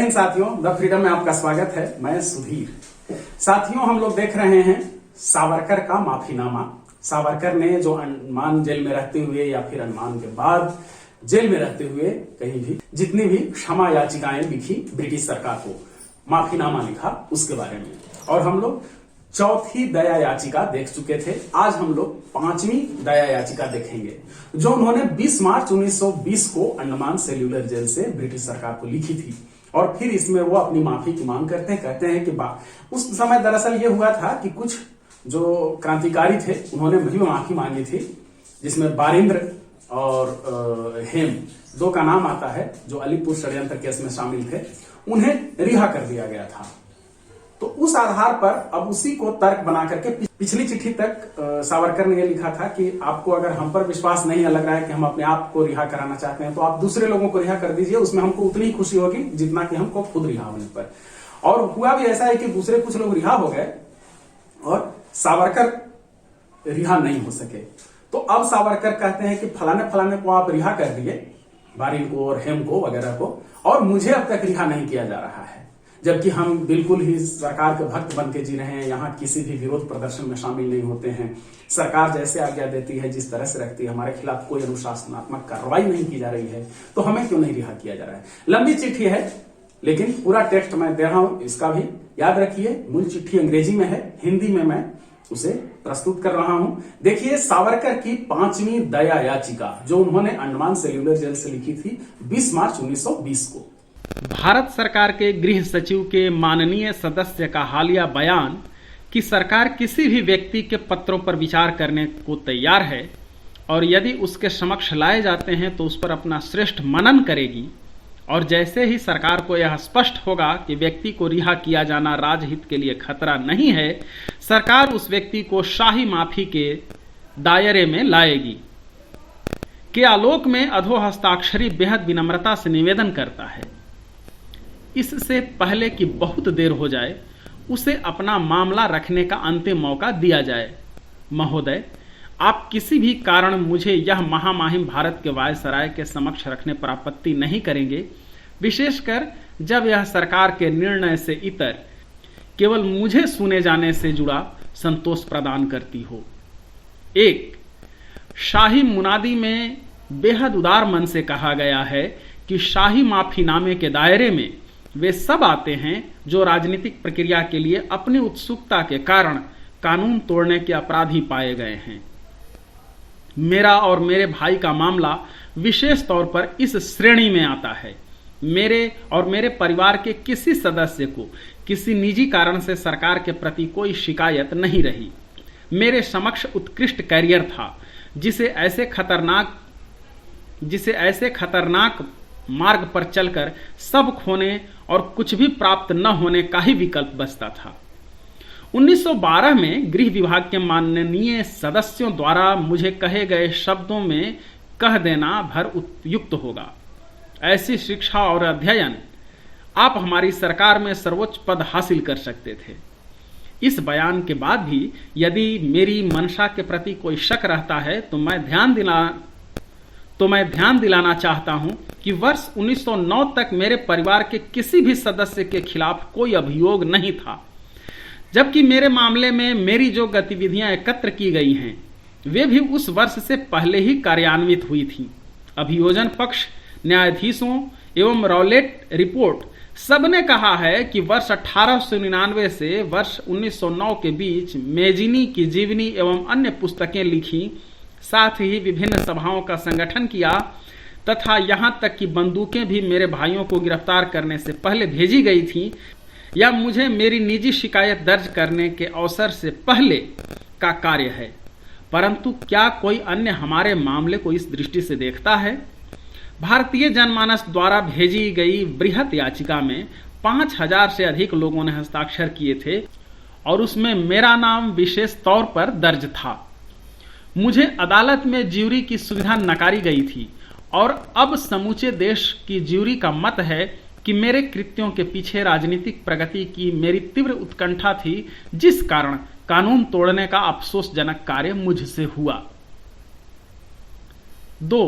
हिंद साथियों, the freedom में आपका स्वागत है। मैं सुधीर। साथियों, हम लोग देख रहे हैं सावरकर का माफीनामा। सावरकर ने जो अंडमान जेल में रहते हुए या फिर अंडमान के बाद जेल में रहते हुए कहीं भी जितनी भी क्षमा याचिकाएं लिखी ब्रिटिश सरकार को, माफीनामा लिखा, उसके बारे में। और हम लोग चौथी दया याचिका देख चुके थे। आज हम लोग पांचवी दया याचिका देखेंगे, जो उन्होंने 20 मार्च 1920 को अंडमान सेल्यूलर जेल से ब्रिटिश सरकार को लिखी थी। और फिर इसमें वो अपनी माफी की मांग करते हैं। कहते हैं कि उस समय दरअसल ये हुआ था कि कुछ जो क्रांतिकारी थे उन्होंने भी माफी मांगी थी, जिसमें बारिंद्र और हेम दो का नाम आता है, जो अलीपुर षड्यंत्र केस में शामिल थे। उन्हें रिहा कर दिया गया था। तो उस आधार पर अब उसी को तर्क बना करके पिछली चिट्ठी तक सावरकर ने यह लिखा था कि आपको अगर हम पर विश्वास नहीं लग रहा है कि हम अपने आप को रिहा कराना चाहते हैं, तो आप दूसरे लोगों को रिहा कर दीजिए। उसमें हमको उतनी ही खुशी होगी जितना कि हमको खुद रिहा होने पर। और हुआ भी ऐसा है कि दूसरे कुछ लोग रिहा हो गए और सावरकर रिहा नहीं हो सके। तो अब सावरकर कहते हैं कि फलाने फलाने को आप रिहा कर दिए, बारिन को और हेम को वगैरह को, और मुझे अब तक रिहा नहीं किया जा रहा है, जबकि हम बिल्कुल ही सरकार के भक्त बन के जी रहे हैं। यहाँ किसी भी विरोध प्रदर्शन में शामिल नहीं होते हैं। सरकार जैसे आज्ञा देती है, जिस तरह से रखती है, हमारे खिलाफ कोई अनुशासनात्मक कार्रवाई नहीं की जा रही है, तो हमें क्यों नहीं रिहा किया जा रहा है। लंबी चिट्ठी है, लेकिन पूरा टेक्स्ट मैं दे रहा हूं। इसका भी याद रखिए, मूल चिट्ठी अंग्रेजी में है, हिंदी में मैं उसे प्रस्तुत कर रहा हूं। देखिए, सावरकर की पांचवी दया याचिका, जो उन्होंने अंडमान सेल्यूलर जेल से लिखी थी 20 मार्च 1920 को। भारत सरकार के गृह सचिव के माननीय सदस्य का हालिया बयान कि सरकार किसी भी व्यक्ति के पत्रों पर विचार करने को तैयार है और यदि उसके समक्ष लाए जाते हैं तो उस पर अपना श्रेष्ठ मनन करेगी, और जैसे ही सरकार को यह स्पष्ट होगा कि व्यक्ति को रिहा किया जाना राजहित के लिए खतरा नहीं है, सरकार उस व्यक्ति को शाही माफी के दायरे में लाएगी। के आलोक में अधो हस्ताक्षरी बेहद विनम्रता से निवेदन करता है, इससे पहले कि बहुत देर हो जाए, उसे अपना मामला रखने का अंतिम मौका दिया जाए। महोदय, आप किसी भी कारण मुझे यह महामहिम भारत के वायसराय के समक्ष रखने पर आपत्ति नहीं करेंगे, विशेषकर जब यह सरकार के निर्णय से इतर केवल मुझे सुने जाने से जुड़ा संतोष प्रदान करती हो। 1. शाही मुनादी में बेहद उदार मन से कहा गया है कि शाही माफीनामे के दायरे में वे सब आते हैं जो राजनीतिक प्रक्रिया के लिए अपनी उत्सुकता के कारण कानून तोड़ने के अपराधी पाए गए हैं। मेरा और मेरे भाई का मामला विशेष तौर पर इस श्रेणी में आता है। मेरे और मेरे परिवार के किसी सदस्य को किसी निजी कारण से सरकार के प्रति कोई शिकायत नहीं रही। मेरे समक्ष उत्कृष्ट कैरियर था, जिसे ऐसे खतरनाक मार्ग पर चलकर सब खोने और कुछ भी प्राप्त न होने का ही विकल्प बचता था। 1912 में गृह विभाग के माननीय सदस्यों द्वारा मुझे कहे गए शब्दों में कह देना भर उपयुक्त होगा। ऐसी शिक्षा और अध्ययन आप हमारी सरकार में सर्वोच्च पद हासिल कर सकते थे। इस बयान के बाद भी यदि मेरी मंशा के प्रति कोई शक रहता है तो मैं ध्यान दिलाना चाहता हूं कि वर्ष 1909 तक मेरे परिवार के किसी भी सदस्य के खिलाफ कोई अभियोग नहीं था, जबकि मेरे मामले में मेरी जो गतिविधियां एकत्र की गई हैं वे भी उस वर्ष से पहले ही कार्यान्वित हुई थीं। अभियोजन पक्ष, न्यायाधीशों एवं रॉलेट रिपोर्ट सबने कहा है कि वर्ष 1899 से वर्ष 1909 के बीच मेजिनी की जीवनी एवं अन्य पुस्तकें लिखी, साथ ही विभिन्न सभाओं का संगठन किया, तथा यहां तक कि बंदूकें भी मेरे भाइयों को गिरफ्तार करने से पहले भेजी गई थी, या मुझे मेरी निजी शिकायत दर्ज करने के अवसर से पहले का कार्य है। परंतु क्या कोई अन्य हमारे मामले को इस दृष्टि से देखता है? भारतीय जनमानस द्वारा भेजी गई बृहत याचिका में 5000 से अधिक लोगों ने हस्ताक्षर किए थे और उसमें मेरा नाम विशेष तौर पर दर्ज था। मुझे अदालत में ज्यूरी की सुविधा नकारी गई थी और अब समूचे देश की ज्यूरी का मत है कि मेरे कृत्यों के पीछे राजनीतिक प्रगति की मेरी तीव्र उत्कंठा थी, जिस कारण कानून तोड़ने का अफसोसजनक कार्य मुझसे हुआ। 2.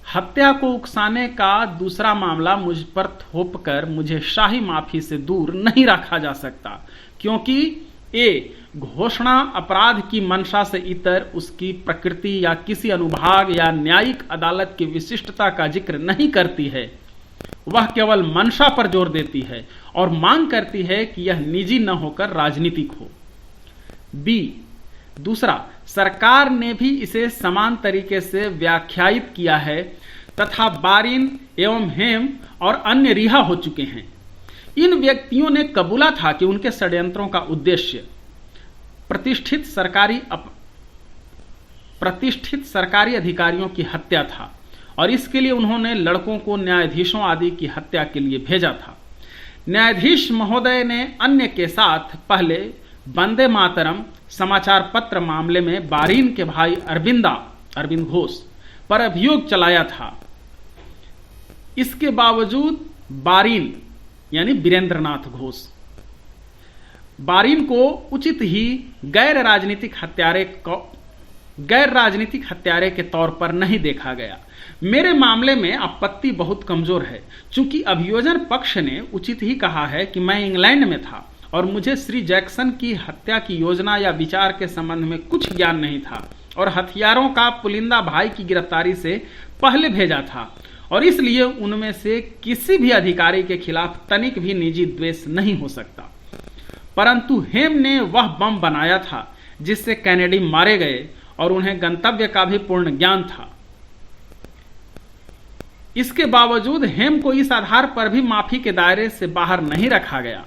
हत्या को उकसाने का दूसरा मामला मुझ पर थोपकर मुझे शाही माफी से दूर नहीं रखा जा सकता, क्योंकि ए घोषणा अपराध की मंशा से इतर उसकी प्रकृति या किसी अनुभाग या न्यायिक अदालत की विशिष्टता का जिक्र नहीं करती है। वह केवल मंशा पर जोर देती है और मांग करती है कि यह निजी न होकर राजनीतिक हो। बी दूसरा, सरकार ने भी इसे समान तरीके से व्याख्यायित किया है तथा बारिन एवं हेम और अन्य रिहा हो चुके हैं। इन व्यक्तियों ने कबूला था कि उनके षड्यंत्रों का उद्देश्य प्रतिष्ठित सरकारी अधिकारियों की हत्या था और इसके लिए उन्होंने लड़कों को न्यायाधीशों आदि की हत्या के लिए भेजा था। न्यायाधीश महोदय ने अन्य के साथ पहले वंदे मातरम समाचार पत्र मामले में बारिन के भाई अरविंद घोष पर अभियोग चलाया था। इसके बावजूद बारिन यानी वीरेंद्रनाथ घोष बारिन को उचित ही गैर राजनीतिक हत्यारे के तौर पर नहीं देखा गया। मेरे मामले में आपत्ति बहुत कमजोर है, चूंकि अभियोजन पक्ष ने उचित ही कहा है कि मैं इंग्लैंड में था और मुझे श्री जैक्सन की हत्या की योजना या विचार के संबंध में कुछ ज्ञान नहीं था और हथियारों का पुलिंदा भाई की गिरफ्तारी से पहले भेजा था और इसलिए उनमें से किसी भी अधिकारी के खिलाफ तनिक भी निजी द्वेष नहीं हो सकता। परंतु हेम ने वह बम बनाया था जिससे कैनेडी मारे गए और उन्हें गंतव्य का भी पूर्ण ज्ञान था। इसके बावजूद हेम को इस आधार पर भी माफी के दायरे से बाहर नहीं रखा गया।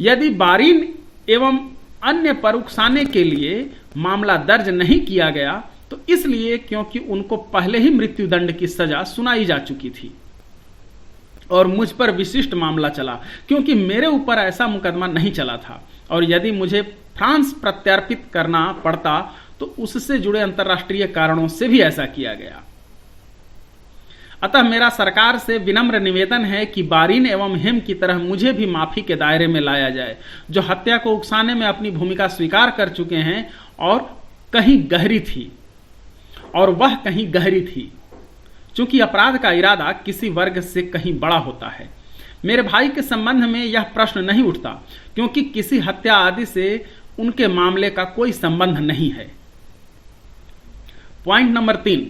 यदि बारिन एवं अन्य पर उकसाने के लिए मामला दर्ज नहीं किया गया तो इसलिए क्योंकि उनको पहले ही मृत्युदंड की सजा सुनाई जा चुकी थी और मुझ पर विशिष्ट मामला चला, क्योंकि मेरे ऊपर ऐसा मुकदमा नहीं चला था और यदि मुझे फ्रांस प्रत्यर्पित करना पड़ता तो उससे जुड़े अंतर्राष्ट्रीय कारणों से भी ऐसा किया गया। अतः मेरा सरकार से विनम्र निवेदन है कि बारिन एवं हेम की तरह मुझे भी माफी के दायरे में लाया जाए, जो हत्या को उकसाने में अपनी भूमिका स्वीकार कर चुके हैं और वह कहीं गहरी थी, चूंकि अपराध का इरादा किसी वर्ग से कहीं बड़ा होता है। मेरे भाई के संबंध में यह प्रश्न नहीं उठता, क्योंकि किसी हत्या आदि से उनके मामले का कोई संबंध नहीं है। पॉइंट नंबर 3,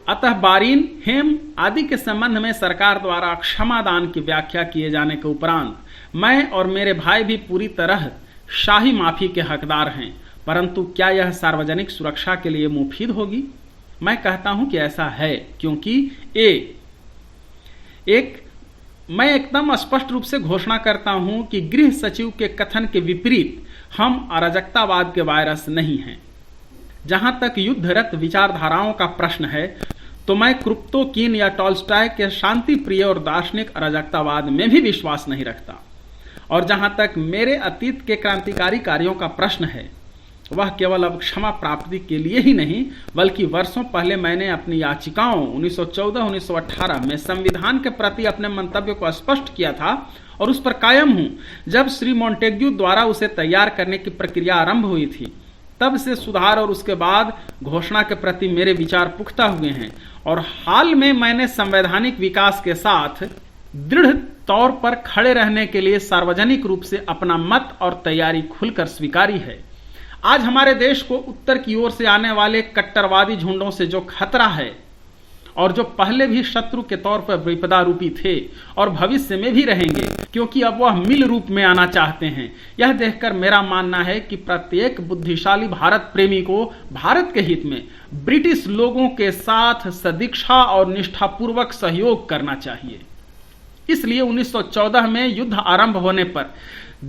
अतः बारिन हेम आदि के संबंध में सरकार द्वारा क्षमादान की व्याख्या किए जाने के उपरांत मैं और मेरे भाई भी पूरी तरह शाही माफी के हकदार हैं। परंतु क्या यह सार्वजनिक सुरक्षा के लिए मुफीद होगी? मैं कहता हूं कि ऐसा है, क्योंकि मैं एकदम स्पष्ट रूप से घोषणा करता हूं कि गृह सचिव के कथन के विपरीत हम अराजकतावाद के वायरस नहीं हैं। जहां तक युद्धरत विचारधाराओं का प्रश्न है तो मैं क्रुप्तोकिन या टॉल्स्टॉय के शांति प्रिय और दार्शनिक अराजकतावाद में भी विश्वास नहीं रखता। और जहां तक मेरे अतीत के क्रांतिकारी कार्यों का प्रश्न है, वह केवल अब क्षमा प्राप्ति के लिए ही नहीं बल्कि वर्षों पहले मैंने अपनी याचिकाओं 1914-1918 में संविधान के प्रति अपने मंतव्य को स्पष्ट किया था और उस पर कायम हूं। जब श्री मोंटेग्यू द्वारा उसे तैयार करने की प्रक्रिया आरंभ हुई थी, तब से सुधार और उसके बाद घोषणा के प्रति मेरे विचार पुख्ता हुए हैं और हाल में मैंने संवैधानिक विकास के साथ दृढ़ तौर पर खड़े रहने के लिए सार्वजनिक रूप से अपना मत और तैयारी खुलकर स्वीकारी है। आज हमारे देश को उत्तर की ओर से आने वाले कट्टरवादी झुंडों से जो खतरा है और जो पहले भी शत्रु के तौर पर विपदा रूपी थे और भविष्य में भी रहेंगे, क्योंकि अब वह मिल रूप में आना चाहते हैं, यह देखकर मेरा मानना है कि प्रत्येक बुद्धिशाली भारत प्रेमी को भारत के हित में ब्रिटिश लोगों के साथ सदिच्छा और निष्ठापूर्वक सहयोग करना चाहिए। इसलिए 1914 में युद्ध आरंभ होने पर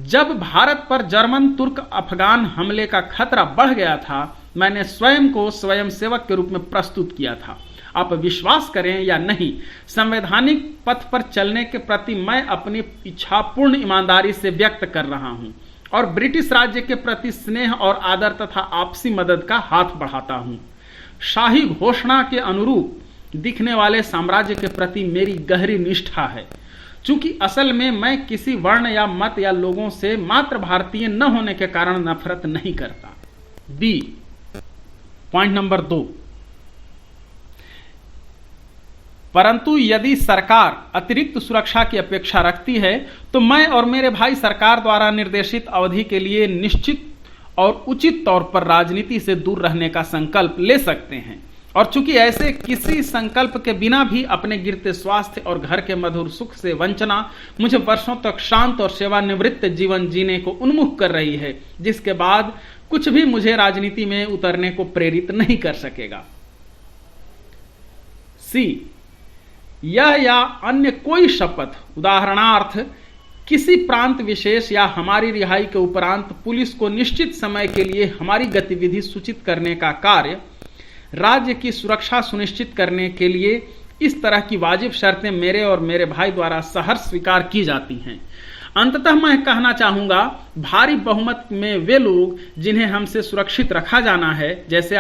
जब भारत पर जर्मन तुर्क अफगान हमले का खतरा बढ़ गया था, मैंने स्वयं को स्वयंसेवक के रूप में प्रस्तुत किया था। आप विश्वास करें या नहीं, संवैधानिक पथ पर चलने के प्रति मैं अपनी इच्छापूर्ण ईमानदारी से व्यक्त कर रहा हूं और ब्रिटिश राज्य के प्रति स्नेह और आदर तथा आपसी मदद का हाथ बढ़ाता हूं। शाही घोषणा के अनुरूप दिखने वाले साम्राज्य के प्रति मेरी गहरी निष्ठा है, चूंकि असल में मैं किसी वर्ण या मत या लोगों से मात्र भारतीय न होने के कारण नफरत नहीं करता। बी, पॉइंट नंबर 2, परंतु यदि सरकार अतिरिक्त सुरक्षा की अपेक्षा रखती है तो मैं और मेरे भाई सरकार द्वारा निर्देशित अवधि के लिए निश्चित और उचित तौर पर राजनीति से दूर रहने का संकल्प ले सकते हैं। और चूंकि ऐसे किसी संकल्प के बिना भी अपने गिरते स्वास्थ्य और घर के मधुर सुख से वंचना मुझे वर्षों तक शांत और सेवानिवृत्त जीवन जीने को उन्मुख कर रही है, जिसके बाद कुछ भी मुझे राजनीति में उतरने को प्रेरित नहीं कर सकेगा। सी, यह या अन्य कोई शपथ, उदाहरणार्थ किसी प्रांत विशेष या हमारी रिहाई के उपरांत पुलिस को निश्चित समय के लिए हमारी गतिविधि सूचित करने का कार्य, राज्य की सुरक्षा सुनिश्चित करने के लिए इस तरह की वाजिब शर्तें मेरे और मेरे भाई द्वारा सहर्ष स्वीकार की जाती हैं। अंततः मैं कहना चाहूंगा, भारी बहुमत में वे लोग जिन्हें हमसे सुरक्षित रखा जाना है, जैसे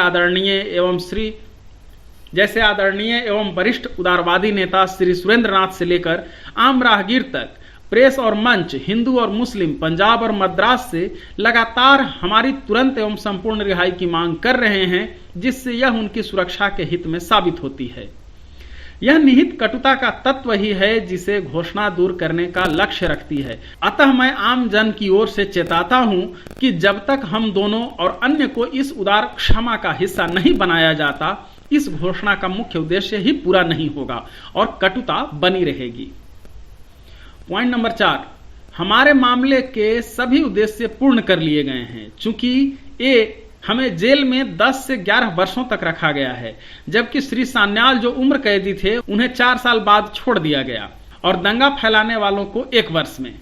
आदरणीय एवं वरिष्ठ उदारवादी नेता श्री सुरेंद्रनाथ से लेकर आम राहगीर तक, प्रेस और मंच, हिंदू और मुस्लिम, पंजाब और मद्रास से लगातार हमारी तुरंत एवं संपूर्ण रिहाई की मांग कर रहे हैं, जिससे यह उनकी सुरक्षा के हित में साबित होती है। यह निहित कटुता का तत्व ही है जिसे घोषणा दूर करने का लक्ष्य रखती है। अतः मैं आम जन की ओर से चेताता हूं कि जब तक हम दोनों और अन्य को इस उदार क्षमा का हिस्सा नहीं बनाया जाता, इस घोषणा का मुख्य उद्देश्य ही पूरा नहीं होगा और कटुता बनी रहेगी। पॉइंट नंबर 4, हमारे मामले के सभी उद्देश्य पूर्ण कर लिए गए हैं। चूंकि हमें जेल में 10 से 11 वर्षों तक रखा गया है, जबकि श्री सान्याल जो उम्र कैदी थे उन्हें 4 साल बाद छोड़ दिया गया और दंगा फैलाने वालों को 1 वर्ष में।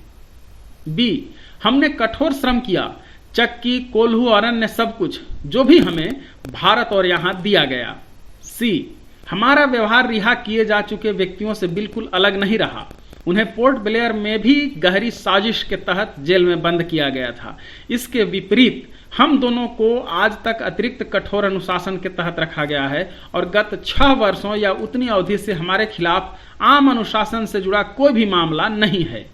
बी, हमने कठोर श्रम किया, चक्की, कोल्हू और अन्य सब कुछ जो भी हमें भारत और यहां दिया गया। सी, हमारा व्यवहार रिहा किए जा चुके व्यक्तियों से बिल्कुल अलग नहीं रहा। उन्हें पोर्ट ब्लेयर में भी गहरी साजिश के तहत जेल में बंद किया गया था। इसके विपरीत हम दोनों को आज तक अतिरिक्त कठोर अनुशासन के तहत रखा गया है और गत 6 वर्षों या उतनी अवधि से हमारे खिलाफ आम अनुशासन से जुड़ा कोई भी मामला नहीं है।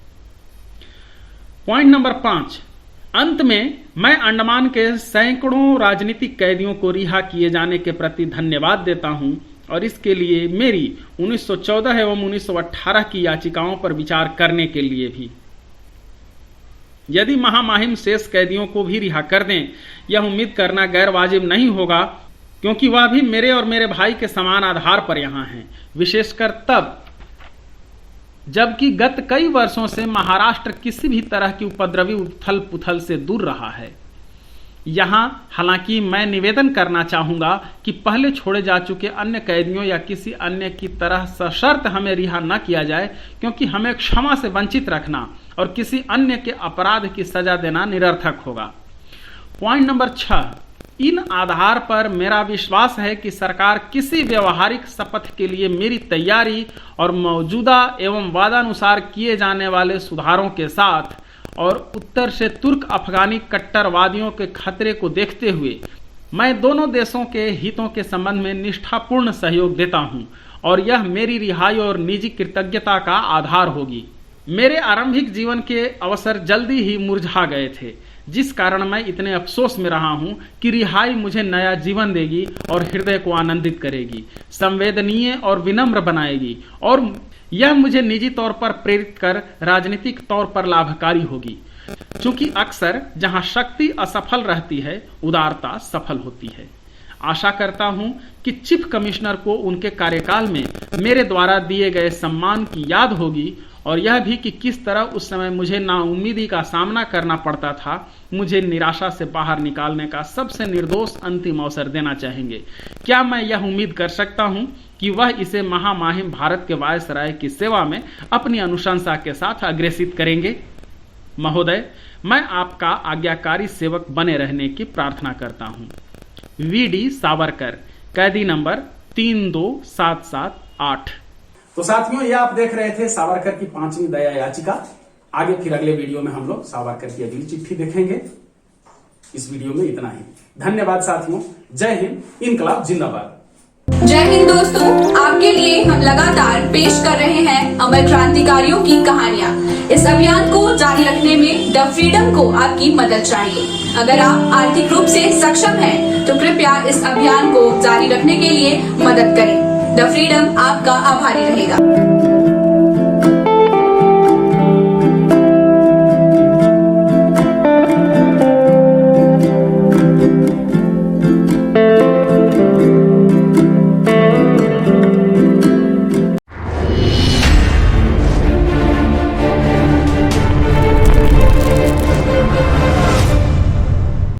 पॉइंट नंबर 5, अंत में मैं अंडमान के सैकड़ों राजनीतिक कैदियों को रिहा किए जाने के प्रति धन्यवाद देता हूं और इसके लिए मेरी 1914 एवं 1918 की याचिकाओं पर विचार करने के लिए भी। यदि महामहिम शेष कैदियों को भी रिहा कर दें, यह उम्मीद करना गैर वाजिब नहीं होगा, क्योंकि वह भी मेरे और मेरे भाई के समान आधार पर यहां हैं, विशेषकर तब जबकि गत कई वर्षों से महाराष्ट्र किसी भी तरह की उपद्रवी उथल पुथल से दूर रहा है। यहां हालांकि मैं निवेदन करना चाहूंगा कि पहले छोड़े जा चुके अन्य कैदियों या किसी अन्य की तरह सशर्त हमें रिहा न किया जाए, क्योंकि हमें क्षमा से वंचित रखना और किसी अन्य के अपराध की सजा देना निरर्थक होगा। पॉइंट नंबर 6, इन आधार पर मेरा विश्वास है कि सरकार किसी व्यवहारिक शपथ के लिए मेरी तैयारी और मौजूदा एवं वादानुसार किए जाने वाले सुधारों के साथ और उत्तर से तुर्क अफगानी कट्टरवादियों के खतरे को देखते हुए मैं दोनों देशों के हितों के संबंध में निष्ठापूर्ण सहयोग देता हूं और यह मेरी रिहाई और निजी कृतज्ञता का आधार होगी। मेरे आरंभिक जीवन के अवसर जल्दी ही मुरझा गए थे, जिस कारण मैं इतने अफसोस में रहा हूं कि रिहाई मुझे नया जीवन देगी और हृदय को आनंदित करेगी, संवेदनीय और विनम्र बनाएगी और यह मुझे निजी तौर पर प्रेरित कर राजनीतिक तौर पर लाभकारी होगी। क्योंकि अक्सर जहां शक्ति असफल रहती है, उदारता सफल होती है। आशा करता हूं कि चीफ कमिश्नर को उनके कार्यकाल में मेरे द्वारा दिए गए सम्मान की याद होगी और यह भी कि किस तरह उस समय मुझे नाउम्मीदी का सामना करना पड़ता था, मुझे निराशा से बाहर निकालने का सबसे निर्दोष अंतिम अवसर देना चाहेंगे। क्या मैं यह उम्मीद कर सकता हूं कि वह इसे महामहिम भारत के वायसराय की सेवा में अपनी अनुशंसा के साथ अग्रेसित करेंगे? महोदय, मैं आपका आज्ञाकारी सेवक बने रहने की प्रार्थना करता हूं। वीडी सावरकर, कैदी नंबर 32778। तो साथियों, ये आप देख रहे थे सावरकर की 5वीं दया याचिका। आगे फिर अगले वीडियो में हम लोग सावरकर की अगली चिट्ठी देखेंगे। इस वीडियो में इतना ही। धन्यवाद साथियों। जय हिंद, इनकलाब जिंदाबाद। जय हिंद दोस्तों, आपके लिए हम लगातार पेश कर रहे हैं अमर क्रांतिकारियों की कहानियाँ। इस अभियान को जारी रखने में द फ्रीडम को आपकी मदद चाहिए। अगर आप आर्थिक रूप से सक्षम हैं, तो कृपया इस अभियान को जारी रखने के लिए मदद करें। द फ्रीडम आपका आभारी रहेगा।